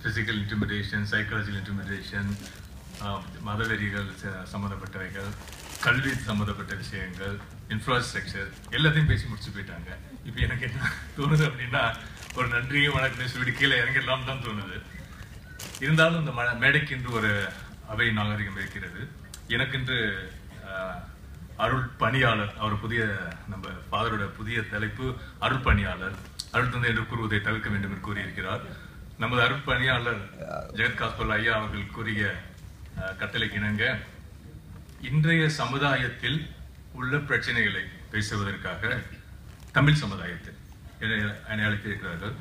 physical intimidation, psychological intimidation, மதவெறிகள் சம்மந்தப்பட்டவைகள், கல்வி சம்மந்தப்பட்ட விஷயங்கள், இன்ஃப்ராஸ்ட்ரக்சர் எல்லாத்தையும் பேசி முடிச்சு போயிட்டாங்க. இப்போ எனக்கு என்ன தோணுது அப்படின்னா, ஒரு நன்றியும் வணக்கம் சொல்லிட்டு கீழே இறங்கிடலாம் தான் தோணுது. இருந்தாலும் இந்த மேடைக்கு இன்று ஒரு அவை நாகரிகம் இருக்கிறது. எனக்கென்று அருள் பணியாளர், அவர் புதிய நம்ம ஃபாதரோட புதிய தலைப்பு அருள் பணியாளர், அருள் தந்தை என்று கூறுவதை தவிர்க்க வேண்டும் என்று கூறியிருக்கிறார். நமது அருள் பணியாளர் ஜெகத் காஸ்பல் ஐயா அவர்கள் கூறிய கட்டளைக்கு இணங்க இன்றைய சமுதாயத்தில் உள்ள பிரச்சனைகளை பேசுவதற்காக தமிழ் சமுதாயத்தில் என்னை அழைத்திருக்கிறார்கள்.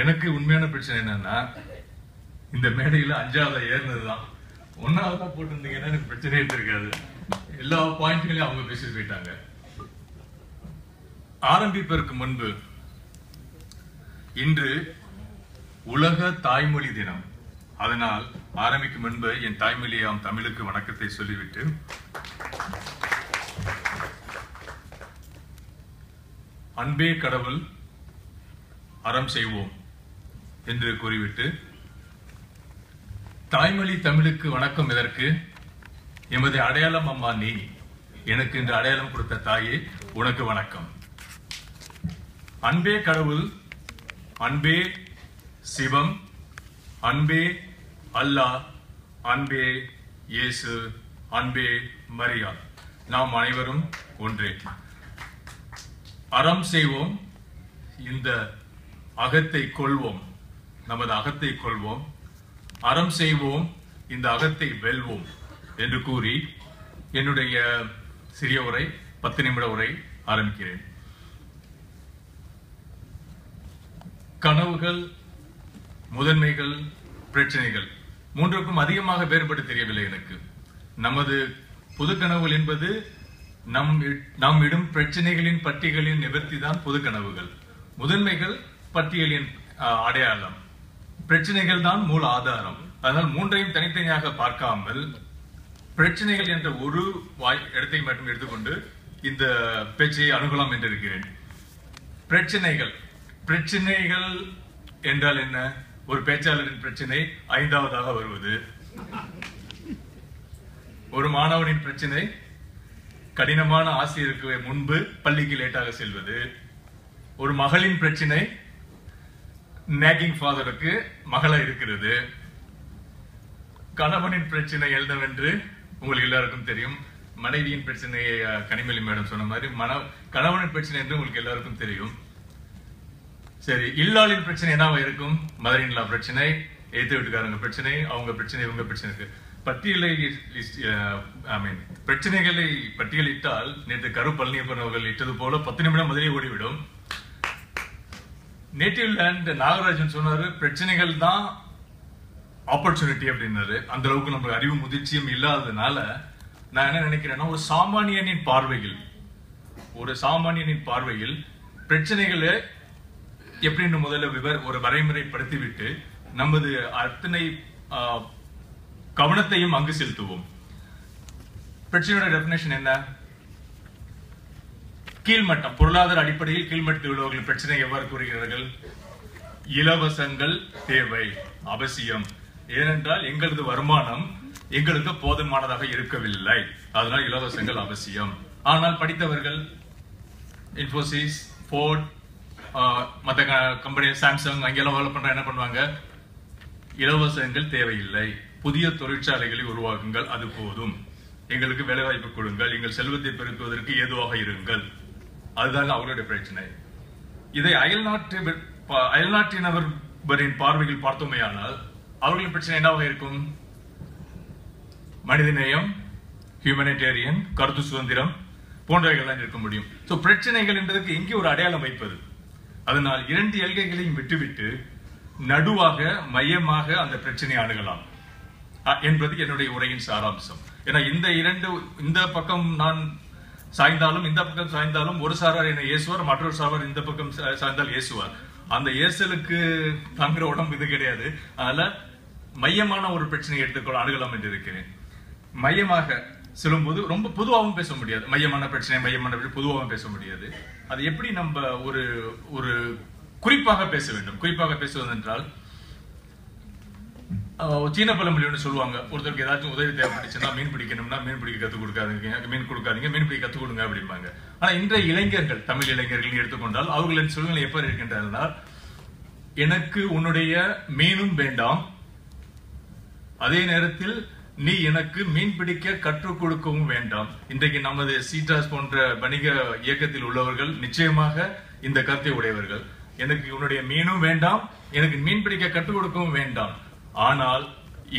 எனக்கு உண்மையான பிரச்சனை என்னன்னா, இந்த மேடையில 5வது ஏறினதுதான். 1வது போட்டிருந்தீங்கன்னா எனக்கு பிரச்சனை இருந்திருக்காது. எல்லா பாயிண்ட்களையும் அவங்க பேசிட்டு போயிட்டாங்க. ஆரம்பிப்பதற்கு முன்பு, இன்று உலக தாய்மொழி தினம். அதனால் ஆரம்பிக்கும் முன்பு என் தாய்மொழியாம் தமிழுக்கு வணக்கத்தை சொல்லிவிட்டு, அன்பே கடவுள், அறம் செய்வோம் என்று கூறிவிட்டு, தாய்மொழி தமிழுக்கு வணக்கம் எதற்கு? எமது அடையாளம் அம்மா நீ, எனக்கு இன்று அடையாளம் கொடுத்த தாயே உனக்கு வணக்கம். அன்பே கடவுள், அன்பே சிவம், அன்பே அல்லாஹ், அன்பே இயேசு, அன்பே மரியா, நாம் அனைவரும் ஒன்றே. அறம் செய்வோம், இந்த அகத்தை கொள்வோம், நமது அகத்தை கொள்வோம். அறம் செய்வோம், இந்த அகத்தை வெல்வோம் என்று கூறி என்னுடைய சிறிய உரை, 10 நிமிட உரை ஆரம்பிக்கிறேன். கனவுகள், முதன்மைகள், பிரச்சனைகள் மூன்றுக்கும் அதிகமாக வேறுபட்டு தெரியவில்லை எனக்கு. நமது பொது கனவுகள் என்பது நாம் இடும் பிரச்சனைகளின் பட்டியலின் நிவர்த்தி தான் பொது கனவுகள். முதன்மைகள் பட்டியலின் அடையாளம், பிரச்சனைகள் தான் மூல ஆதாரம். அதனால் மூன்றையும் தனித்தனியாக பார்க்காமல் பிரச்சனைகள் என்ற ஒரு இடத்தை மட்டும் எடுத்துக்கொண்டு இந்த பேச்சை அணுகலாம் என்று இருக்கிறேன். பிரச்சனைகள் என்றால் என்ன? ஒரு பேச்சாளரின் பிரச்சனை 5வதாக வருவது, ஒரு மாணவனின் பிரச்சனை கடினமான ஆசிரியருக்கு முன்பு பள்ளிக்கு லேட்டாக செல்வது, ஒரு மகளின் பிரச்சனை நேக்கிங் ஃபாதருக்கு மகளா இருக்கிறது, கணவனின் பிரச்சனை என்னவென்று உங்களுக்கு எல்லாருக்கும் தெரியும். மனைவியின் பிரச்சனையை கனிமொழி மேடம் சொன்ன மாதிரி கணவனின் பிரச்சனை என்று உங்களுக்கு எல்லாருக்கும் தெரியும். சரி, இல்லாளின் பிரச்சனை என்னவா இருக்கும்? மதர் இன் லா பிரச்சனை, எய்த்து வீட்டுக்காரங்க பிரச்சனை, அவங்க பிரச்சனை, இவங்க பிரச்சனை. பிரச்சனைகளை பட்டியலிட்டால் நேற்று கரு பழனியப்பன் அவர்கள் இட்டது போல 10 நிமிடம் முதலே ஓடிவிடும். நேட்டிவ் லேண்ட் நாகராஜன் சொன்னாரு, பிரச்சனைகள் தான் ஆப்பர்ச்சுனிட்டி அப்படின்னாரு. அந்த அளவுக்கு நமக்கு அறிவு முதிர்ச்சியும் இல்லாததுனால நான் என்ன நினைக்கிறேன்னா, ஒரு சாமானியனின் பார்வையில் பிரச்சனைகளை எப்படின்னு முதல்ல ஒரு வரைமுறைப்படுத்திவிட்டு நமது அத்தனை கவனத்தையும் அங்கு செலுத்துவோம். பிரச்சனையோட டெபினேஷன் என்ன? கீழ்மட்டம், பொருளாதார அடிப்படையில் கீழ்மட்டத்தில் உள்ளவர்கள் பிரச்சனை எவ்வாறு கூறுகிறார்கள்? இலவசங்கள் தேவை, அவசியம். ஏனென்றால் எங்களது வருமானம் எங்களுக்கு போதுமானதாக இருக்கவில்லை, அதனால் இலவசங்கள் அவசியம். ஆனால் படித்தவர்கள், இன்ஃபோசிஸ், ஃபோர்ட், மற்ற கம்பெனி, சாம்சங் அங்கெல்லாம் வேலை பண்ற என்ன பண்ணுவாங்க? இலவசங்கள் தேவையில்லை, புதிய தொழிற்சாலைகளை உருவாக்குங்கள், அது போதும், எங்களுக்கு வேலை வாய்ப்பு கொடுங்கள், எங்கள் செல்வத்தை பெருக்குவதற்கு ஏதுவாக இருங்கள். அதுதான் அவர்களுடைய பிரச்சனை. இதை அயல்நாட்டினவரின் பார்வையில் பார்த்தோமேயானால் அவர்களின் பிரச்சனை என்னவாக இருக்கும்? மனிதநேயம், ஹியூமனிடேரியன், கருத்து சுதந்திரம் போன்றவைகள் தான் இருக்க முடியும். பிரச்சனைகள் என்பதற்கு எங்கே ஒரு அடையாளம் வைப்பது? அதனால் 2 எல்கைகளையும் விட்டுவிட்டு நடுவாக, மையமாக அந்த பிரச்சனையை அணுகலாம் என்பது என்னுடைய உரையின் சாராம்சம். ஏன்னா இந்த பக்கம் நான் சாய்ந்தாலும் இந்த பக்கம் சாய்ந்தாலும் ஒரு சாரார் என்னை ஏசுவார், மற்றொரு சாரார் இந்த பக்கம் சாய்ந்தால் ஏசுவார். அந்த ஏசலுக்கு தாங்குற உடம்பு இது கிடையாது. அதனால மையமான ஒரு பிரச்சனையை எடுத்துக்கொள்ள அணுகலாம் என்று இருக்கிறேன். மையமாக சொல்லும்போது ரொம்ப பொதுவாகவும் பேச முடியாது. மையமான பிரச்சனை பொதுவாகவும் பேச முடியாது. அது எப்படி நம்ம ஒரு குறிப்பாக பேச வேண்டும்? குறிப்பாக பேசுவது என்றால், சீன பழமொழி ஒன்று சொல்லுவாங்க, ஒருத்தருக்கு ஏதாச்சும் உதவி தேவைப்பட்டுச்சுன்னா மீன் பிடிக்கணும்னா மீன் பிடிக்க கற்றுக் கொடுக்காதீங்க, மீன் பிடிக்க கற்றுக் கொடுங்க அப்படிம்பாங்க. ஆனால் இன்றைய இளைஞர்கள், தமிழ் இளைஞர்கள் எடுத்துக்கொண்டால் அவர்களின் சூழ்நிலை எப்படி இருக்கின்றனால், எனக்கு உன்னுடைய மீனும் வேண்டாம், அதே நேரத்தில் நீ எனக்கு மீன் பிடிக்க கற்றுக் கொடுக்கவும் வேண்டாம். இன்றைக்கு நமது சீட்டாஸ் போன்ற வணிக இயக்கத்தில் உள்ளவர்கள் நிச்சயமாக இந்த கருத்தை உடையவர்கள். எனக்கு உன்னுடைய மீனும் வேண்டாம், எனக்கு மீன் பிடிக்க கற்றுக் கொடுக்கவும் வேண்டாம், ஆனால்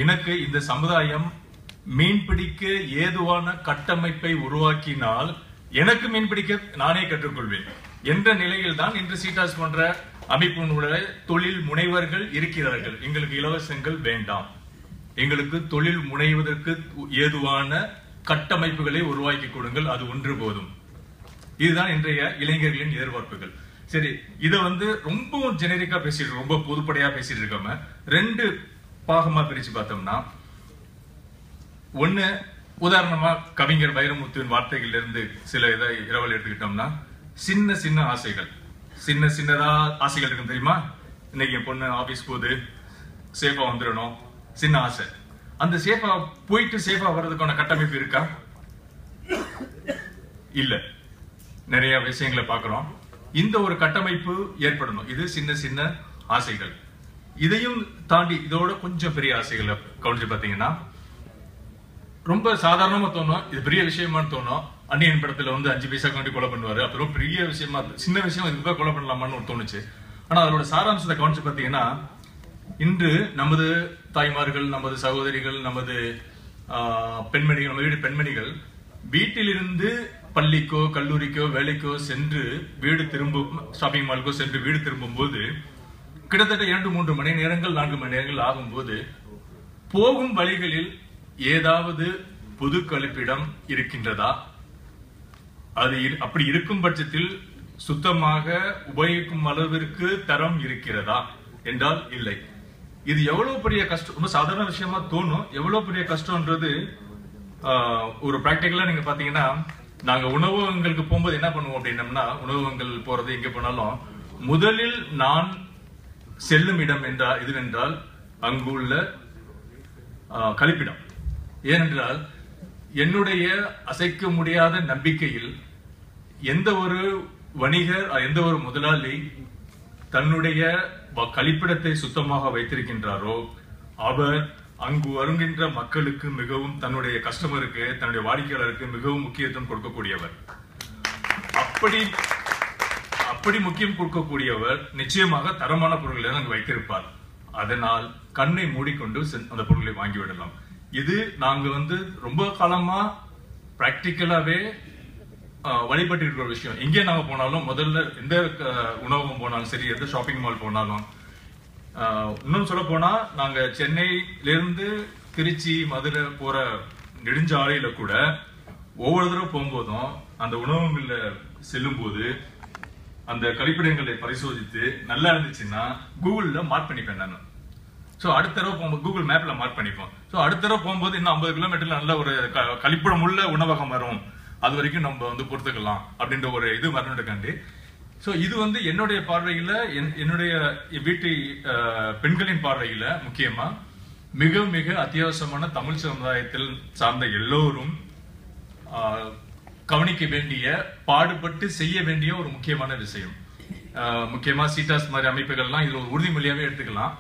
எனக்கு இந்த சமுதாயம் மீன் பிடிக்க ஏதுவான கட்டமைப்பை உருவாக்கினால் எனக்கு மீன் பிடிக்க நானே கற்றுக்கொள்வேன் என்ற நிலையில் தான் இன்று சீட்டாஸ் போன்ற அமைப்பினுடைய தொழில் முனைவர்கள் இருக்கிறார்கள். எங்களுக்கு இலவசங்கள் வேண்டாம், எங்களுக்கு தொழில் முனைவதற்கு ஏதுவான கட்டமைப்புகளை உருவாக்கி கொடுங்கள், அது ஒன்று போதும். இதுதான் இன்றைய இளைஞர்களின் எதிர்பார்ப்புகள். சரி, இதை ரொம்ப ஜெனரிக்கா பேசிட்டு, ரொம்ப பொதுப்படையா பேசிட்டு இருக்காம ரெண்டு பாகமா பிரிச்சு பார்த்தோம்னா, ஒண்ணு உதாரணமா கவிஞர் வைரமுத்துவின் வார்த்தைகள் இருந்து சில இதை இரவல் எடுத்துக்கிட்டோம்னா, சின்ன சின்ன ஆசைகள், சின்ன சின்னதா ஆசைகள் இருக்கும் தெரியுமா? இன்னைக்கு என் பொண்ணு ஆபீஸ் போகுது, சேஃபா வந்துடணும், சின்ன ஆசை. அந்த சேஃபா போயிட்டு சேஃபா வர்றதுக்கான கட்டமைப்பு இருக்கா? இல்ல. நிறைய விஷயங்களை பார்க்கிறோம். இந்த ஒரு கட்டமைப்பு ஏற்படணும். இது சின்ன சின்ன ஆசைகள். இதையும் தாண்டி இதோட கொஞ்சம் பெரிய ஆசைகளை கவனிச்சு பாத்தீங்கன்னா, ரொம்ப சாதாரணமா தோணும், இது பெரிய விஷயமானு தோணும். அன்னியன் படத்துல 5 பைசா காண்டி கொலை பண்ணுவாரு, அப்புறம் பெரிய விஷயமா, சின்ன விஷயம் இதுதான் கொலை பண்ணலாமான்னு தோணுச்சு. ஆனா அதோட சாராம்சத்தை கவனிச்சு பாத்தீங்கன்னா, இன்று நமது தாய்மார்கள், நமது சகோதரிகள், நமது பெண்மணிகள், நம்ம வீடு பெண்மணிகள் வீட்டிலிருந்து பள்ளிக்கோ கல்லூரிக்கோ வேலைக்கோ சென்று வீடு திரும்பும், ஷாப்பிங் மாலுக்கோ சென்று வீடு திரும்பும் போது கிட்டத்தட்ட 2-3 மணி நேரங்கள் 4 மணி நேரங்கள் ஆகும்போது போகும் வழிகளில் ஏதாவது பொது கழிப்பிடம் இருக்கின்றதா? அது அப்படி இருக்கும் பட்சத்தில் சுத்தமாக உபயோகிக்கும் அளவிற்கு தரம் இருக்கிறதா என்றால் இல்லை. இது எவ்வளவு பெரிய கஷ்டம், ரொம்ப சாதாரண விஷயமா தோணும். எவ்வளவு பெரிய கஷ்டம்ன்றது ஒரு பிராக்டிகலா நீங்க பாத்தீங்கன்னா, நாங்க உணவகங்களுக்கு போகும்போது என்ன பண்ணுவோம் அப்படின்னம்னா, உணவகங்கள் போறது எங்க போனாலும் முதலில் நான் செல்லும் இடம் இதுவென்றால் அங்குள்ள கழிப்பிடம். ஏனென்றால் என்னுடைய அசைக்க முடியாத நம்பிக்கையில் எந்த ஒரு வணிகர், எந்த ஒரு முதலாளி தன்னுடைய கழிப்பிடத்தை சுத்தமாக வைத்திருக்கின்றாரோ அவர் அங்கு வருகின்ற மக்களுக்கு மிகவும், தன்னுடைய கஸ்டமருக்கு, தன்னுடைய வாடிக்கையாளருக்கு மிகவும் முக்கியத்துவம் கொடுக்கக்கூடியவர். அப்படி முக்கியம் கொடுக்கக்கூடியவர் நிச்சயமாக தரமான பொருட்களை அங்கு வைத்திருப்பார். அதனால் கண்ணை மூடிக்கொண்டு அந்த பொருட்களை வாங்கிவிடலாம். இது நாங்க ரொம்ப காலமா பிராக்டிக்கலாவே வழிபட்டு இருக்கிற விஷயம். எங்கே நாங்க போனாலும், முதல்ல எந்த உணவகம் போனாலும் சரி, எந்த ஷாப்பிங் மால் போனாலும், இன்னும் சொல்ல போனா நாங்க சென்னையிலிருந்து திருச்சி மதுரை போற நெடுஞ்சாலையில கூட ஒவ்வொரு தடவை போகும்போதும் அந்த உணவகங்கள்ல செல்லும் போது அந்த கழிப்பிடங்களை பரிசோதித்து நல்லா இருந்துச்சுன்னா கூகுள்ல மார்க் பண்ணிப்பேன் நான். சோ அடுத்த தடவை போகும்போது கூகுள் மேப்ல மார்க் பண்ணிப்போம். சோ அடுத்த தடவை போகும்போது இன்னும் 50 கிலோமீட்டர்ல நல்ல ஒரு கழிப்பிடம் உள்ள உணவகம் வரும், அது வரைக்கும் நம்ம பொறுத்துக்கலாம் அப்படின்ற ஒரு இது வரணுக்காண்டி. சோ இது என்னுடைய பார்வையில, என்னுடைய வீட்டு பெண்களின் பார்வையில முக்கியமா மிக மிக அத்தியாவசியமான தமிழ் சமுதாயத்தில் சார்ந்த எல்லோரும் கவனிக்க வேண்டிய, பாடுபட்டு செய்ய வேண்டிய ஒரு முக்கியமான விஷயம். முக்கியமா சீட்டாஸ் மாதிரி அமைப்புகள்லாம் இதுல ஒரு உறுதிமொழியாவே எடுத்துக்கலாம்.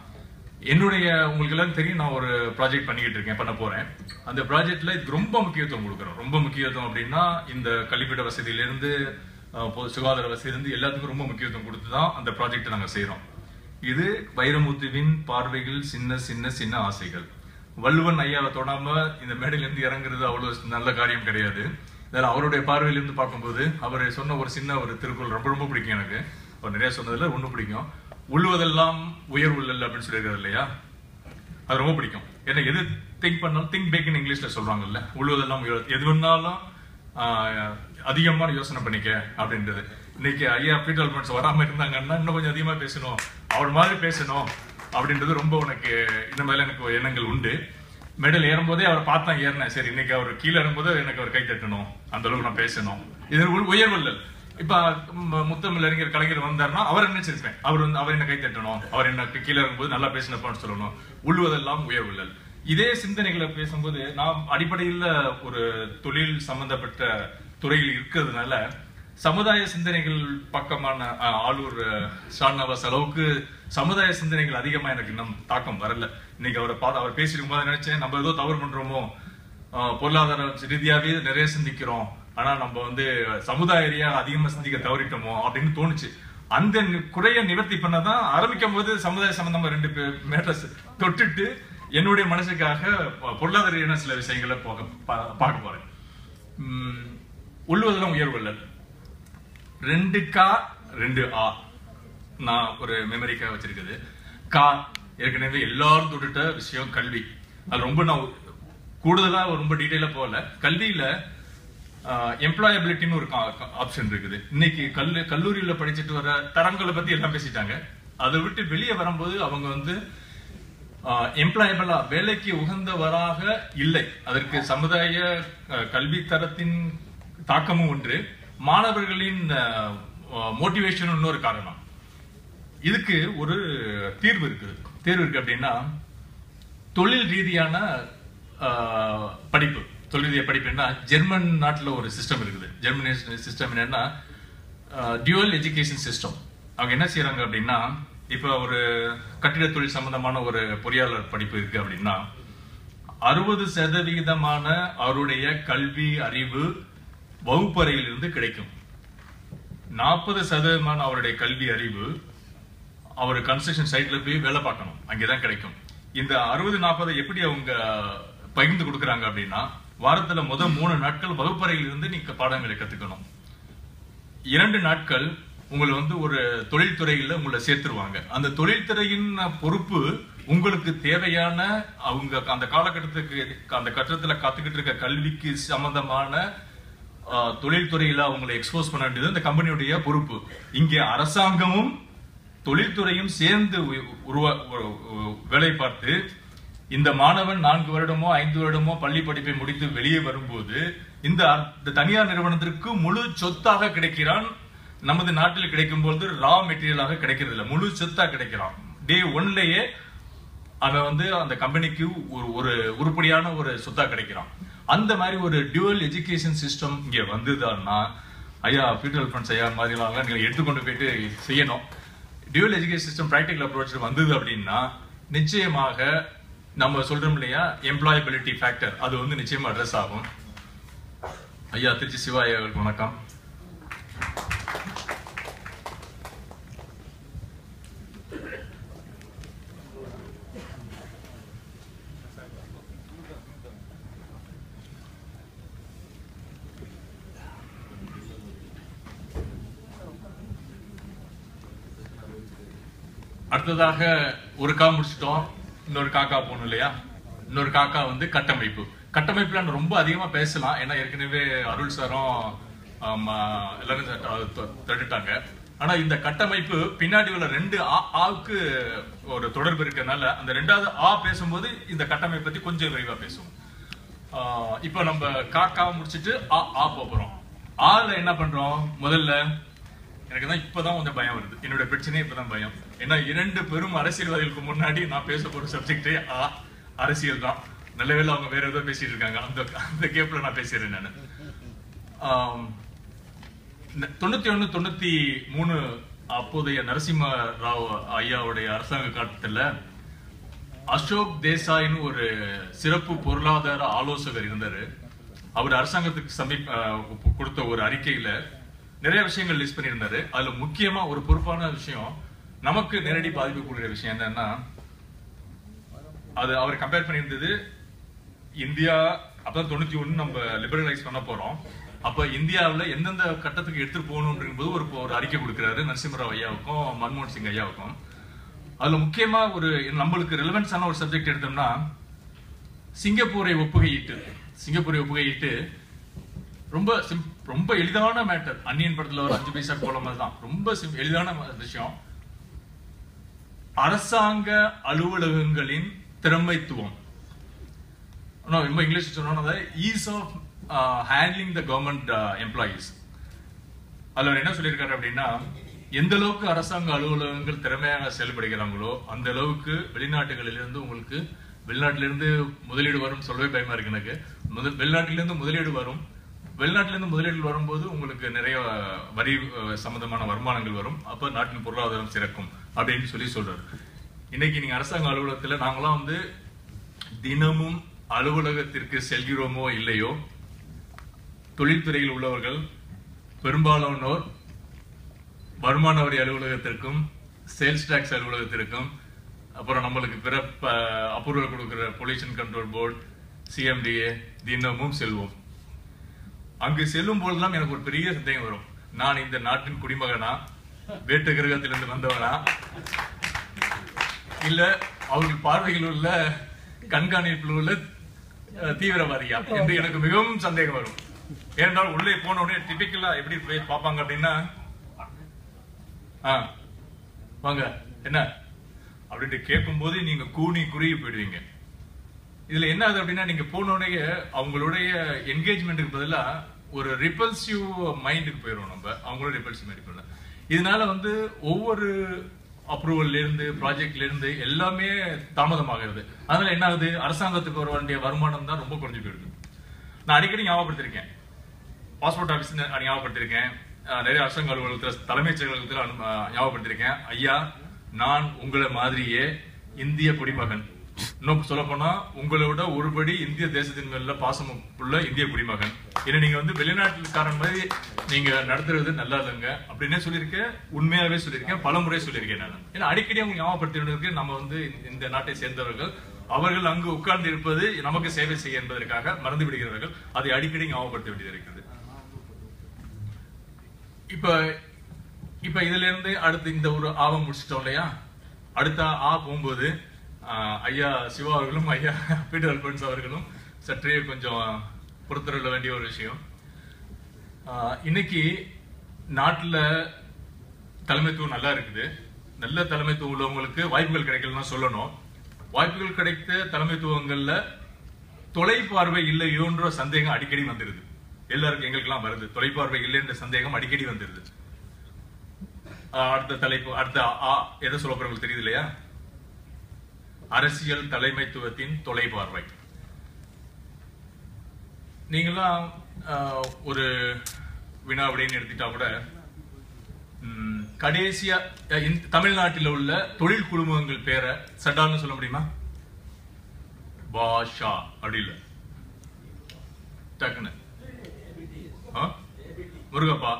என்னுடைய, உங்களுக்கு எல்லாம் தெரியும், நான் ஒரு ப்ராஜெக்ட் பண்ணிக்கிட்டு இருக்கேன், பண்ண போறேன். அந்த ப்ராஜெக்ட்ல இதுக்கு ரொம்ப முக்கியத்துவம் கொடுக்குறோம். ரொம்ப முக்கியத்துவம் அப்படின்னா இந்த கழிப்பிட வசதியிலிருந்து சுகாதார வசதியிலிருந்து எல்லாத்துக்கும் ரொம்ப முக்கியத்துவம் கொடுத்துதான் அந்த ப்ராஜெக்ட் நாங்க செய்யறோம். இது வைரமுத்துவின் பார்வைகள், சின்ன சின்ன சின்ன ஆசைகள். வள்ளுவன் ஐயாவை தொடாம இந்த மேடையில இருந்து இறங்குறது அவ்வளவு நல்ல காரியம் கிடையாது. அவருடைய பார்வையிலிருந்து பார்க்கும்போது அவர் சொன்ன ஒரு சின்ன ஒரு திருக்குறள் ரொம்ப ரொம்ப பிடிக்கும் எனக்கு. அவர் நிறைய சொன்னதுல ஒண்ணு பிடிக்கும், உள்ளுவதெல்லாம் உயர் உள்ளல் அப்படின்னு சொல்லியிருக்காரு இல்லையா, அது ரொம்ப பிடிக்கும். ஏன்னா எது திங்க் பண்ணாலும், திங்க் பேக் இன் இங்கிலீஷ்ல சொல்றாங்கல்ல, உள்ளுவதெல்லாம் எது வேணாலும் அதிகமான யோசனை பண்ணிக்க அப்படின்றது. இன்னைக்கு ஐயா பீட்டர் அல்பர்ட்ஸ் வராம இருந்தாங்கன்னா இன்னும் கொஞ்சம் அதிகமா பேசணும், அவர் மாதிரி பேசணும் அப்படின்றது ரொம்ப உனக்கு இந்த மாதிரி எனக்கு எண்ணங்கள் உண்டு. மெடல் ஏறும்போதே அவரை பார்த்தா ஏறினேன், சரி இன்னைக்கு அவர் கீழே இறங்கும்போது எனக்கு அவர் கை தட்டணும், அந்த அளவுக்கு நான் பேசணும். இது உயர்வல்லல். இப்ப முத்தமிழறிஞர் கலைஞர் வந்தாருன்னா அவர் என்ன நினைச்சிருப்பேன், அவர் என்ன கை தட்டணும், அவர் என்ன கீழே இருக்கும்போது நல்லா பேசினப்பான்னு சொல்லணும், உள்ளுவதெல்லாம் உயர்வுள்ளல். இதே சிந்தனைகளை பேசும்போது நாம் அடிப்படையில் ஒரு தொழில் சம்பந்தப்பட்ட துறையில் இருக்கிறதுனால சமுதாய சிந்தனைகள் பக்கமான ஆளூர் ஷானவாஸ் அளவுக்கு சமுதாய சிந்தனைகள் அதிகமா எனக்கு இன்னும் தாக்கம் வரல. இன்னைக்கு அவர் பேசிருக்கும் போது நினைச்சேன், நம்ம ஏதோ தவறு பண்றோமோ, பொருளாதார ரீதியாவே நிறைய சிந்திக்கிறோம், ஆனா நம்ம சமுதாய ரீதியாக அதிகமா சிந்திக்க தவறிட்டோமோ அப்படின்னு தோணுச்சு. அந்த குறைய நிவர்த்தி பண்ணதான் ஆரம்பிக்கும் போது சமுதாய சம்பந்தமா 2 மேட்டர்ஸ் தொட்டுட்டு என்னுடைய மனசுக்காக பொருளாதார ரீதியான சில விஷயங்களை பார்க்க போறேன். உள்ளுவதெல்லாம் உயர்வுள்ளல். 2 2 ஆ நான் ஒரு மெமரிக்காக வச்சிருக்குது. ஏற்கனவே எல்லாரும் தொட்டுட்ட விஷயம் கல்வி. அது ரொம்ப நான் கூடுதலா ரொம்ப டீட்டெயிலா போகல. கல்வியில எம்ப்ளாயபிலிட்டின்னு ஒரு ஆப்ஷன் இருக்குது. இன்னைக்கு கல்லூரியில படிச்சுட்டு வர தரங்களை பத்தி எல்லாம் பேசிட்டாங்க. அதை விட்டு வெளியே வரும்போது அவங்க எம்ப்ளாயபிளா வேலைக்கு உகந்தவராக இல்லை. அதற்கு சமுதாய கல்வி தரத்தின் தாக்கமும் ஒன்று, மாணவர்களின் மோட்டிவேஷன் இன்னொரு காரணம். இதுக்கு ஒரு தீர்வு இருக்கு அப்படின்னா தொழில் ரீதியான படிப்பு. தொழில் ரீதியான படிப்புன்னா ஜெர்மன் நாட்டில் ஒரு சிஸ்டம் இருக்குது. ஜெர்மனி சிஸ்டம் என்னன்னா டியூவல் எஜுகேஷன் சிஸ்டம். அவங்க என்ன செய்யறாங்க அப்படின்னா, இப்ப ஒரு கட்டிட தொழில் சம்பந்தமான ஒரு பொறியாளர் படிப்பு இருக்கு அப்படின்னா 60% அவருடைய கல்வி அறிவு வகுப்பறையில் இருந்து கிடைக்கும். 40% அவருடைய கல்வி அறிவு அவர் கன்ஸ்ட்ரக்ஷன் சைட்ல போய் வேலை பார்க்கணும், அங்கேதான் கிடைக்கும். இந்த 60-40 எப்படி அவங்க பகிர்ந்து கொடுக்கறாங்க அப்படின்னா, வாரத்துல முதல் 3 நாட்கள் வகுப்பறையில் இருந்து நீங்க பாடங்களை கத்துக்கணும். 2 நாட்கள் உங்களை ஒரு தொழில்துறையில உங்களை சேர்த்துருவாங்க. அந்த தொழில்துறையின் பொறுப்பு உங்களுக்கு தேவையான அவங்க அந்த காலகட்டத்துக்கு அந்த கட்டத்துல காத்துக்கிட்டு இருக்க கல்விக்கு சம்பந்தமான தொழில்துறையில அவங்களை எக்ஸ்போஸ் பண்ண வேண்டியது இந்த கம்பெனியுடைய பொறுப்பு. இங்கே அரசாங்கமும் தொழில்துறையும் சேர்ந்து வேலை பார்த்து இந்த மாணவன் 4 வருடமோ 5 வருடமோ பள்ளி படிப்பை முடித்து வெளியே வரும்போது இந்த தனியார் நிறுவனத்திற்கு முழு சொத்தாக கிடைக்கிறான். நமது நாட்டில் கிடைக்கும் போது ரா மெட்டீரியலாக கிடைக்கிறது இல்லை, முழு சொத்தா கிடைக்கிறான். டே 1லயே அவன் அந்த கம்பெனிக்கு ஒரு உருப்படியான ஒரு சொத்தா கிடைக்கிறான். அந்த மாதிரி ஒரு டியூவல் எஜுகேஷன் சிஸ்டம் இங்க வந்துதான்னா, ஐயா ஃபியூச்சர் ஃபண்ட்ஸ் ஐயா மாதிரிலாம் நீங்க எடுத்துக்கொண்டு போயிட்டு செய்யணும். Dual education system practical approach வந்தது அப்படின்னா நிச்சயமாக நம்ம சொல்றோம் இல்லையா, எம்ப்ளாயபிலிட்டி ஃபேக்டர், அது நிச்சயமா அட்ரஸ் ஆகும். ஐயா திருச்சி சிவா ஐயா வணக்கம். அடுத்ததாக ஒரு முடிச்சிட்டோம், இன்னொரு காக்கா போகணும் இல்லையா. இன்னொரு காக்கா கட்டமைப்பு. கட்டமைப்புல ரொம்ப அதிகமா பேசலாம், ஏன்னா ஏற்கனவே அருள் சாரும் எல்லாரும் தட்டுட்டாங்க. ஆனா இந்த கட்டமைப்பு பின்னாடி உள்ள 2 ஆவுக்கு ஒரு தொடர்பு இருக்கனால அந்த 2வது ஆ பேசும்போது இந்த கட்டமைப்பு பத்தி கொஞ்சம் விரைவா பேசுவோம். இப்ப நம்ம காக்கா முடிச்சுட்டு ஆ போறோம். ஆல என்ன பண்றோம், முதல்ல எனக்கு தான் இப்பதான் கொஞ்சம் பயம் வருது. என்னோட பிரச்சனையே இப்பதான் பயம். ஏன்னா 2 பெரும் அரசியல்வாதிகளுக்கு முன்னாடி நான் பேச போற சப்ஜெக்டே அரசியல் தான். நல்லவேளை அவங்க வேற ஏதோ பேசிட்டு இருக்காங்க, அந்த கேப்ல நான் பேசுறேன். நான் 91, 93 அப்போதைய நரசிம்ம ராவ் ஐயாவுடைய அரசாங்க காலத்துல அசோக் தேசாய்னு ஒரு சிறப்பு பொருளாதார ஆலோசகர் இருந்தாரு. அவர் அரசாங்கத்துக்கு கொடுத்த ஒரு அறிக்கையில நிறைய விஷயங்கள் லிஸ்ட் பண்ணியிருந்தாரு. அதுல முக்கியமா ஒரு பொறுப்பான விஷயம், நமக்கு நேரடி பாதிப்பு கூடிய விஷயம் என்னன்னா, அது அவர் கம்பேர் பண்ணியிருந்தது இந்தியா அப்பதான் 91 நம்ம லிபரலைஸ் பண்ண போறோம். அப்ப இந்தியாவில் எந்தெந்த கட்டத்துக்கு எடுத்துட்டு போகணும்ன்றது ஒரு அறிக்கை கொடுக்கிறாரு நரசிம்மராவ் ஐயாவுக்கும் மன்மோகன் சிங் ஐயாவுக்கும். அதுல முக்கியமா நம்மளுக்கு ரெலவென்ஸான ஒரு சப்ஜெக்ட் எடுத்தோம்னா சிங்கப்பூரை ஒப்புகையிட்டு ரொம்ப எளிதான மேட்டர். அன்னியன் படத்துல ஒரு 5 பைசா போல மாதிரி தான், ரொம்ப எளிதான விஷயம். அரசாங்க அலுவலகங்களின் திறமைத்துவம், இங்கிலீஷ் சொன்னா ease of handling the government employees. அதுல என்ன சொல்லியிருக்காரு அப்படின்னா, எந்த அளவுக்கு அரசாங்க அலுவலகங்கள் திறமையாக செயல்படுகிறாங்களோ அந்த அளவுக்கு வெளிநாட்டுகளிலிருந்து உங்களுக்கு வெளிநாட்டிலிருந்து முதலீடு வரும். சொல்லவே பயமா இருக்கு எனக்கு. வெளிநாட்டிலிருந்து முதலீடு வரும். வெளிநாட்டிலிருந்து முதலீடு வரும்போது உங்களுக்கு நிறைய வரி சம்பந்தமான வருமானங்கள் வரும். அப்ப நாட்டின் பொருளாதாரம் சிறக்கும் அப்படின்னு சொல்றாரு. இன்னைக்கு நீங்க அரசாங்க அலுவலகத்துல நாங்களாம் வந்து தினமும் அலுவலகத்திற்கு செல்கிறோமோ இல்லையோ, தொழில்துறையில் உள்ளவர்கள் பெரும்பாலானோர் வருமான வரி அலுவலகத்திற்கும் சேல்ஸ் டாக்ஸ் அலுவலகத்திற்கும் அப்புறம் நம்மளுக்கு பிற அப்ரூவல் கொடுக்கிற பொல்யூஷன் கண்ட்ரோல் போர்டு சிஎம்டிஏ தினமும் செல்வோம். அங்கு செல்லும் போதெல்லாம் எனக்கு ஒரு பெரிய சந்தேகம் வரும். நான் இந்த நாட்டின் குடிமகனா, வேட்டு கிரகத்திலிருந்து வந்தவனா, இல்ல அவர்கள் பார்வையில் உள்ள கண்காணிப்பில் உள்ள தீவிரவாதியா என்று எனக்கு மிகவும் சந்தேகம் வரும். ஏனென்றால் உள்ளே போன உடனே டிபிக்கலா எப்படி போய் பார்ப்பாங்க அப்படின்னா, வாங்க என்ன அப்படின்ட்டு கேட்கும் போது நீங்க கூனி குறுகி போயிடுவீங்க. இதுல என்ன ஆகுது அப்படின்னா, நீங்க போன உடனே அவங்களுடைய என்கேஜ்மெண்ட்டுக்கு பதிலா ஒரு ரிப்பல்சிவ் மைண்டுக்கு போயிடும். நம்ம அவங்களோட ரிப்பல்சிவ் மைண்ட் போயிடும். இதனால வந்து ஒவ்வொரு அப்ரூவல்ல இருந்து ப்ராஜெக்ட்ல இருந்து எல்லாமே தாமதமாகிறது. அதனால என்ன ஆகுது, அரசாங்கத்துக்கு வர வேண்டிய வருமானம் தான் ரொம்ப குறைஞ்சு போயிடுது. நான் அடிக்கடி ஞாபகப்படுத்திருக்கேன், பாஸ்போர்ட் ஆபீஸ் ஞாபகப்படுத்திருக்கேன், நிறைய அரசாங்க அலுவலகத்தில் தலைமைச் செயலகத்தில் ஞாபகப்படுத்திருக்கேன். ஐயா, நான் உங்களை மாதிரியே இந்திய குடிமகன். இன்னும் சொல்ல போனா உங்களோட ஒருபடி இந்திய தேசத்தின் மேல பாசம் உள்ள இந்திய குடிமகன். ஏன்னா நீங்க வந்து வெளிநாட்டுக்காரன் மாதிரி நீங்க நடத்துறது நல்லா இல்லைங்க அப்படின்னு சொல்லியிருக்கேன். உண்மையாவே சொல்லியிருக்கேன், பல முறை சொல்லியிருக்கேன் நான். ஏன்னா அடிக்கடி அவங்க ஞாபகப்படுத்தினதுக்கு நம்ம வந்து இந்த நாட்டை சேர்ந்தவர்கள், அவர்கள் அங்கு உட்கார்ந்து இருப்பது நமக்கு சேவை செய்ய என்பதற்காக மறந்து விடுகிறவர்கள். அதை அடிக்கடி ஞாபகப்படுத்த வேண்டியது இருக்கிறது. இப்ப இதுல இருந்து அடுத்து இந்த ஒரு ஆவம் முடிச்சிட்டோம் இல்லையா, அடுத்த போகும்போது ஐயா சிவா அவர்களும் ஐயா பீட்டர் அல்பன்ஸ் அவர்களும் சற்றே கொஞ்சம் பொறுத்தருள வேண்டிய ஒரு விஷயம். இன்னைக்கு நாட்டுல தலைமைத்துவம் நல்லா இருக்குது. நல்ல தலைமைத்துவம் உள்ளவங்களுக்கு வாய்ப்புகள் கிடைக்கலன்னா சொல்லணும். வாய்ப்புகள் கிடைத்த தலைமைத்துவங்கள்ல தொலைப்பார்வை இல்லையோன்ற சந்தேகம் அடிக்கடி வந்துருது. எல்லாருக்கும் எங்களுக்கு எல்லாம் வருது. தொலைப்பார்வை இல்லை என்ற சந்தேகம் அடிக்கடி வந்துருது. அடுத்த தலைப்பு, அடுத்த எதை சொல்ல போறவங்களுக்கு தெரியுது இல்லையா, அரசியல் தலைமைத்துவத்தின் தொலைப்பார்வை. நீங்களாம் ஒரு வினா அப்படின்னு எடுத்துட்டா கூட கடைசியா தமிழ்நாட்டில் உள்ள தொழில் குழுமங்கள் பேரை சட்டால்னு சொல்ல முடியுமா? பாஷா அப்படி இல்ல, டக்குன்னு முருகப்பா,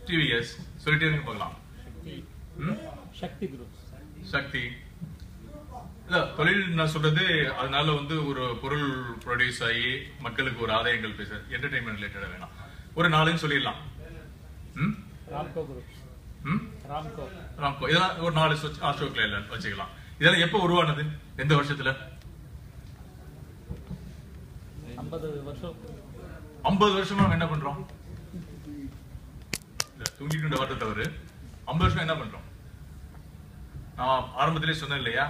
டிவிஎஸ் சொல்லிட்டே இருங்க பார்க்கலாம். சக்தி தொழில் நான் சொல்றது, அதனால வந்து ஒரு பொருள் ப்ரொடியூஸ் ஆகி மக்களுக்கு ஒரு ஆதாயங்கள் பேச என்டர்டைன்மெண்ட் ரிலேட்டடா வேணாம், ஒரு நாளுன்னு சொல்லிடலாம். ராம்கோ இதெல்லாம் ஒரு 4 அசோக்ல வச்சுக்கலாம். இதெல்லாம் எப்ப உருவானது, எந்த வருஷத்துல? 50 வருஷமா என்ன பண்றோம்? தூங்கிட்டு வார்த்தை தவறு. 50 வருஷம் என்ன பண்றோம்? நான் ஆரம்பத்திலே சொன்னேன் இல்லையா,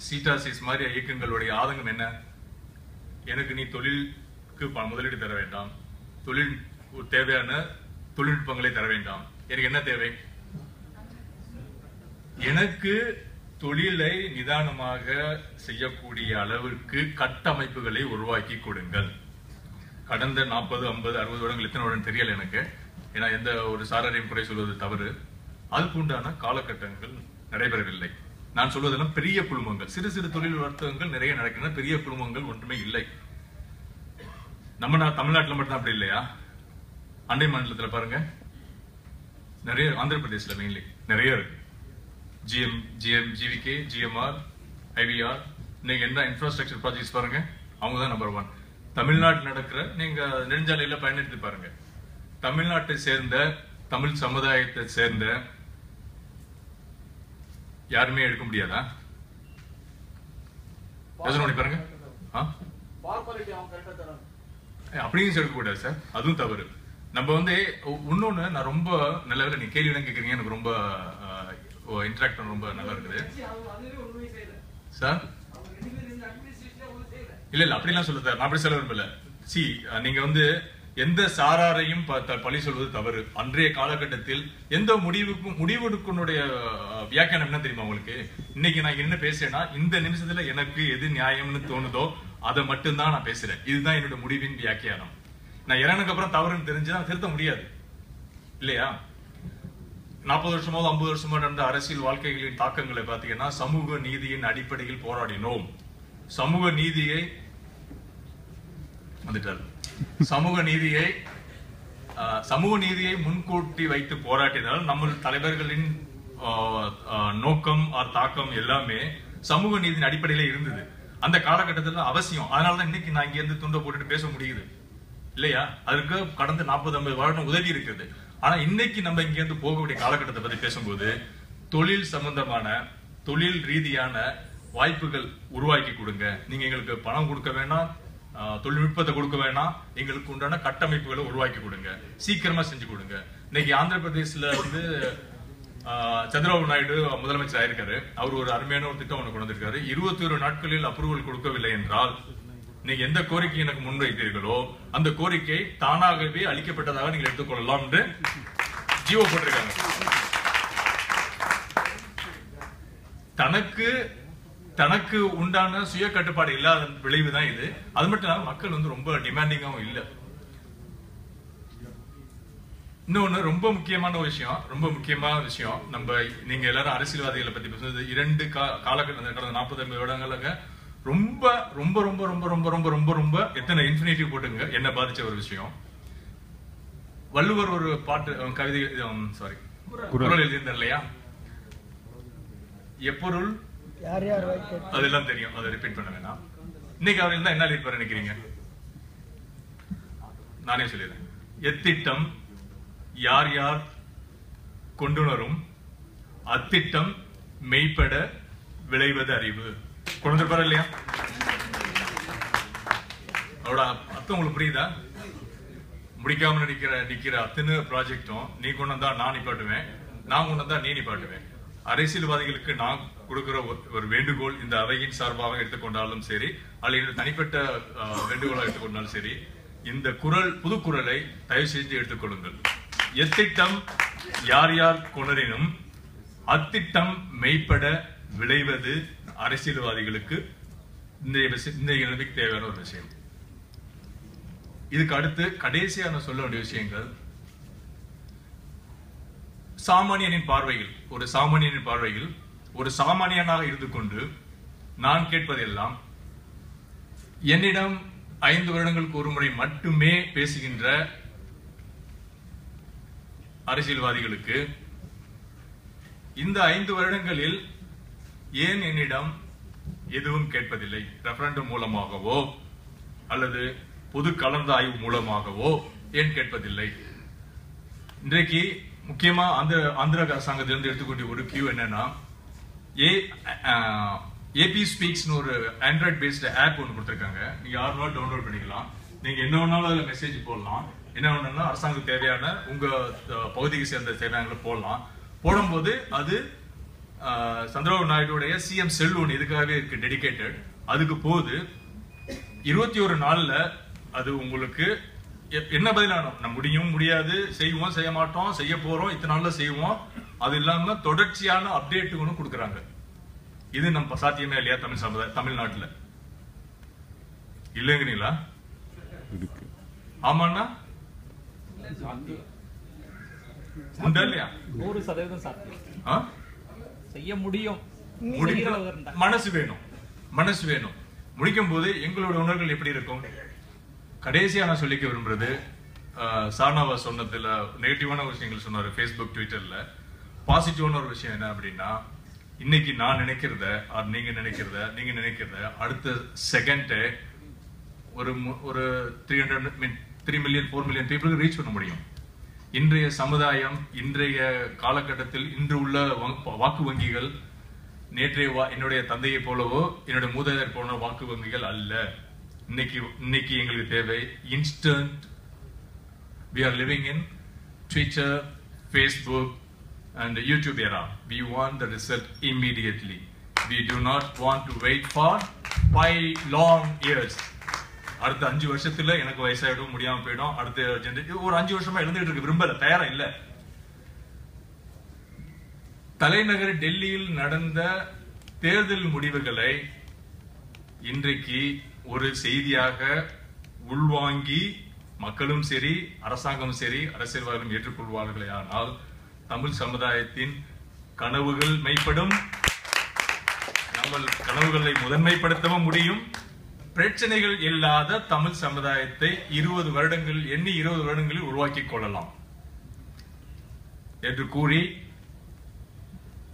சீட்டாசிஸ் மாதிரி இயக்கங்களுடைய ஆதங்கம் என்ன? எனக்கு நீ தொழிலுக்கு முதலீடு தர வேண்டாம், தொழில் தேவையான தொழில்நுட்பங்களை தர வேண்டாம். எனக்கு என்ன தேவை? எனக்கு தொழிலை நிதானமாக செய்யக்கூடிய அளவிற்கு கட்டமைப்புகளை உருவாக்கி கொடுங்கள். கடந்த 40, 50, 60 வருடங்கள் எத்தனை வருடம் தெரியல எனக்கு, ஏன்னா எந்த ஒரு சாரரையும் குறை சொல்வது தவறு. அதுக்கு உண்டான காலகட்டங்கள் நடைபெறவில்லை. நான் சொல்வதெல்லாம் பெரிய குழுமங்கள், சிறு சிறு தொழில் வர்த்தகங்கள் நிறைய நடக்கின்றன, பெரிய குழுமங்கள் ஒன்றுமே இல்லை. நம்ம தமிழ்நாட்டில் மட்டும் அப்படி இல்லையா? அண்டை மாநிலத்தில் பாருங்க, நிறைய, ஆந்திர பிரதேசல மெயின்லி நிறைய இருக்கு. ஜிவிகே, ஜிஎம்ஆர், ஐவிஆர், நீங்க என்ன இன்ஃப்ராஸ்ட்ரக்சர் ப்ராஜெக்ட்ஸ் பாருங்க, அவங்க தான் நம்பர் 1. தமிழ்நாட்டில் நடக்கிற நீங்க நெடுஞ்சாலையில பயணித்து பாருங்க, தமிழ்நாட்டை சேர்ந்த தமிழ் சமுதாயத்தை சேர்ந்த யாருமே எடுக்க முடியாதா? யோசனை பண்ணி பாருங்க. அப்படியும் எடுக்க கூடாது சார், அதுவும் தவறு. நம்ம வந்து இன்னொன்னு, நான் ரொம்ப நல்ல வேலை நீங்க கேள்வி கேட்கறீங்க, எனக்கு ரொம்ப இன்டராக்ட் பண்ண ரொம்ப நல்லா இருக்குது சார். இல்ல அப்படிலாம் சொல்ல சார், நான் அப்படி சொல்ல விரும்பல. நீங்க வந்து எந்த சாராரையும் பழி சொல்வது தவறு. அன்றைய காலகட்டத்தில் எந்த முடிவெடுக்கனுடைய வியாக்கியானம் என்ன தெரியுமா உங்களுக்கு? இன்னைக்கு நான் என்ன பேசுறேன்னா, இந்த நிமிஷத்துல எனக்கு எது நியாயம்னு தோணுதோ அதை மட்டும்தான் நான் பேசுறேன். இதுதான் என்னோட முடிவின் வியாக்கியானம். நான் இறனுக்கு அப்புறம் தவறுன்னு தெரிஞ்சுதான் திருத்த முடியாது இல்லையா? 40 வருஷமோ 50 வருஷமோ நடந்த அரசியல் வாழ்க்கைகளின் தாக்கங்களை பார்த்தீங்கன்னா, சமூக நீதியின் அடிப்படையில் போராடினோம். சமூக நீதியை முன்கூட்டி வைத்து போராட்டினால் நம்ம தலைவர்களின் நோக்கம் தாக்கம் எல்லாமே சமூக நீதியின் அடிப்படையில இருந்தது. அந்த காலகட்டத்தில் அவசியம். அதனாலதான் இன்னைக்கு நான் இங்க இருந்து துண்டை போட்டுட்டு பேச முடியுது இல்லையா? அதுக்கு கடந்த 40-50 வருடம் உதவி இருக்குது. ஆனா இன்னைக்கு நம்ம இங்க இருந்து போகக்கூடிய காலகட்டத்தை பத்தி பேசும்போது தொழில் சம்பந்தமான தொழில் ரீதியான வாய்ப்புகள் உருவாக்கி கொடுங்க. நீங்க எங்களுக்கு பணம் கொடுக்க வேணாம், தொழில்நுட்பத்தை கொடுக்க வேணாம், எங்களுக்கு உண்டான கட்டமைப்புகளை உருவாக்கி கொடுங்க, சீக்கிரமா செஞ்சு கொடுங்க. இன்னைக்கு ஆந்திர பிரதேசல வந்து சந்திரபாபு நாயுடு முதலமைச்சர் ஆயிருக்காரு. அவர் ஒரு அருமையான ஒரு திட்டம் ஒன்று கொண்டு வந்திருக்காரு. 21 நாட்களில் அப்ரூவல் கொடுக்கவில்லை என்றால் நீங்க எந்த கோரிக்கை எனக்கு முன்வைத்தீர்களோ அந்த கோரிக்கை தானாகவே அளிக்கப்பட்டதாக நீங்கள் எடுத்துக்கொள்ளலாம் என்று ஜீவோ போட்டிருக்காங்க. தனக்கு உண்டான சுய கட்டுப்பாடு இல்லாத விளைவுதான் இது. அது மட்டும் இல்லாம மக்கள் வந்து ரொம்ப டிமாண்டிங்காவும் இல்ல. இன்னொன்னு ரொம்ப முக்கியமான விஷயம், நம்ம நீங்க எல்லாரும் அரசியல்வாதிகளை பத்தி பேசுறது 2 காலகட்டம் கடந்த 40-50 வருடங்களாக ரொம்ப ரொம்ப ரொம்ப ரொம்ப ரொம்ப ரொம்ப ரொம்ப ரொம்ப எத்தனை இன்ஃபினிட்டிவ் போட்டுங்க என்ன பாதிச்ச ஒரு விஷயம். வள்ளுவர் ஒரு பாட்டு கவிதை குறள் எழுதியிருந்தார் இல்லையா? எப்பொருள் அதெல்லாம் தெரியும், அதை ரிப்பீட் பண்ண வேணாம். இன்னைக்கு அவர் இருந்தா என்ன எழுதிப்பாரு நினைக்கிறீங்க? நானே சொல்லிடுறேன். எத்திட்டம் யார் யார் கொண்டுணரும், அத்திட்டம் மெய்ப்பட விளைவது அறிவு. கொண்டு வந்திருப்பாரு இல்லையா? அவரோட அர்த்தம் உங்களுக்கு புரியுதா? முடிக்காம நிக்கிற அத்தனை ப்ராஜெக்டும் நீ கொண்டு வந்தா நான் நிப்பாட்டுவேன், நான் கொண்டு வந்தா நீ நிப்பாட்டுவேன். அரசியல்வாதிகளுக்கு நான் கொடுக்கிற ஒரு வேண்டுகோள், இந்த அவையின் சார்பாக எடுத்துக்கொண்டாலும் சரி அல்லது தனிப்பட்ட வேண்டுகோளாக எடுத்துக்கொண்டாலும் சரி, இந்த புது குறளை தயவு செஞ்சு எடுத்துக்கொள்ளுங்கள். எத்திட்டம் யார் யார் கொணரினும், அத்திட்டம் மெய்ப்பட விளைவது அரசியல்வாதிகளுக்கு இன்றைய நிலைமைக்கு தேவையான ஒரு விஷயம். இதுக்கு அடுத்து கடைசியா நான் சொல்ல வேண்டிய விஷயங்கள், சாமானியனின் பார்வையில் ஒரு சாமானியனாக இருந்து கொண்டு நான் கேட்பதெல்லாம், என்னிடம் 5 வருடங்களுக்கு ஒரு முறை மட்டுமே பேசுகின்ற அரசியல்வாதிகளுக்கு இந்த 5 வருடங்களில் ஏன் என்னிடம் எதுவும் கேட்பதில்லை? ரெஃபரண்டம் மூலமாகவோ அல்லது பொது கலந்த ஆய்வு மூலமாகவோ ஏன் கேட்பதில்லை? இன்றைக்கு முக்கியமா ஆந்திர அரசாங்கத்திலிருந்து எடுத்துக்கொண்ட ஒரு கியூ என்னன்னா, ஏபி ஸ்பீக்ஸ்னு ஒரு ஆண்ட்ராய்ட் பேஸ்ட் ஆப் ஒன்று கொடுத்துருக்காங்க. நீங்க யாருனாலும் டவுன்லோட் பண்ணிக்கலாம். நீங்க என்ன வேணாலும் அதுல மெசேஜ் போடலாம். என்ன வேணும்னா அரசாங்கம் தேவையான உங்க பகுதிக்கு சேர்ந்த தேவையான போடலாம். போடும்போது அது சந்திரபாபு நாயுடைய சிஎம் செல் ஒன்று இதுக்காகவே இருக்கு, டெடிகேட்டட். அதுக்கு போது 21 நாள்ல அது உங்களுக்கு என்ன பதிலானோம், நம்ம முடியும் முடியாது, செய்வோம் செய்ய மாட்டோம், செய்ய போறோம், இத்தனை நாள்ல செய்வோம், அது இல்லாம தொடர்ச்சியான அப்டேட் ஒன்று கொடுக்குறாங்க. இது நம்ம சாத்தியமே இல்லையா தமிழ்நாட்டுல? இல்லைங்கிறீங்களா? ஆமாண்ணா உண்டா இல்லையா? 100% சாத்தியம். செய்ய முடியும். மனசு வேணும். முடிக்கும் போது எங்களோட உணர்வுகள் எப்படி இருக்கும்? கடைசியா நான் சொல்லிக்க விரும்புறது, சார்னாவா சொன்னதுல நெகட்டிவான விஷயங்கள் சொன்னாரு ஃபேஸ்புக் ட்விட்டர்ல. பாசிட்டிவான ஒரு விஷயம் என்ன அப்படின்னா, இன்னைக்கு நான் நினைக்கிறத நீங்க நினைக்கிறத அடுத்த செகண்ட் ஒரு 3 மில்லியன் 4 மில்லியன் பீப்புளுக்கு ரீச் பண்ண முடியும். இன்றைய சமுதாயம், இன்றைய காலகட்டத்தில் இன்று உள்ள வாக்கு வங்கிகள் என்னுடைய தந்தையை போலவோ என்னுடைய மூதாதையர் போல வாக்கு வங்கிகள் அல்ல. இன்னைக்கு எங்களுக்கு தேவை instant. We are living in Twitter, Facebook and the YouTube era. We want the result immediately. We do not want to wait for 5 long years. அடுத்த 5 வருஷத்துல எனக்கு வயசாயிடும், முடியாம போயிடும், அடுத்த ஜெனரேஷன் ஒரு 5 வருஷமா எழுந்துட்டு இருக்கு, விரும்பல, தயாரா இல்ல. தலைநகர் டெல்லியில் நடந்த தேர்தல் முடிவுகளை இன்றைக்கு ஒரு செய்தியாக உள்வாங்கி மக்களும் சரி, அரசாங்கம் சரி, அரசியல்வாதிகளும் ஏற்றுக்கொள்வார்களே ஆனால் தமிழ் சமுதாயத்தின் கனவுகள் மெய்ப்படும். நம்ம கனவுகளை முதன்மைப்படுத்தவும் முடியும். பிரச்சனைகள் இல்லாத தமிழ் சமுதாயத்தை 20 வருடங்களில் உருவாக்கிக் கொள்ளலாம் என்று கூறி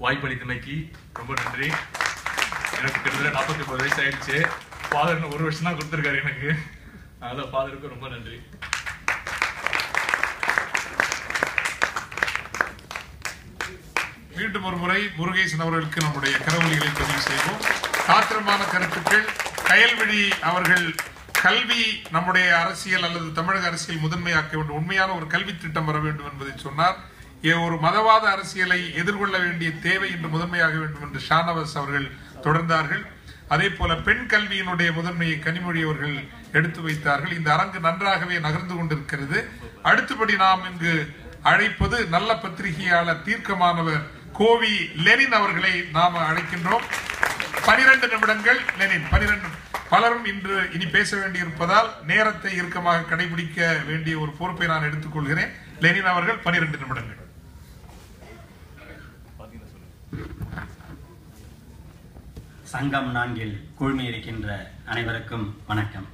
வாய்ப்பளித்தமைக்கு ரொம்ப நன்றி. எனக்கு கிட்டத்தட்ட 49 வயசு ஆயிடுச்சு. ஃபாதர் 1 வருஷம் தான் கொடுத்திருக்காரு எனக்கு. அதனால ஃபாதருக்கு ரொம்ப நன்றி. மீண்டும் ஒரு முறை முருகேசன் அவர்களுக்கு நம்முடைய கரவொலிகளை பதிவு செய்வோம். காத்திரமான கருத்துக்கள். கயல்விழி அவர்கள் கல்வி நம்முடைய அரசியல் அல்லது தமிழக அரசியல் முதன்மையாக்க வேண்டும், உண்மையான ஒரு கல்வி திட்டம் வர வேண்டும் என்பதை சொன்னார். ஒரு மதவாத அரசியலை எதிர்கொள்ள வேண்டிய தேவை இன்று முதன்மையாக வேண்டும் என்று ஷானவாஸ் அவர்கள் தொடர்ந்தார்கள். அதே போல பெண் கல்வியினுடைய முதன்மையை கனிமொழி அவர்கள் எடுத்து வைத்தார்கள். இந்த அரங்கு நன்றாகவே நகர்ந்து கொண்டிருக்கிறது. அடுத்தபடி நாம் இங்கு அழைப்பது நல்ல பத்திரிகையாளர், தீர்க்கமானவர் கோவி லெனின் அவர்களை நாம் அழைக்கின்றோம். 12 நிமிடங்கள் லெனின். 12 பலரும் இனி பேச வேண்டியிருப்பதால் நேரத்தை இறுக்கமாக கடைபிடிக்க வேண்டிய ஒரு பொறுப்பை நான் எடுத்துக்கொள்கிறேன். லெனின் அவர்கள் 12 நிமிடங்கள். சங்கம் 4 குழுமி இருக்கின்ற அனைவருக்கும் வணக்கம்.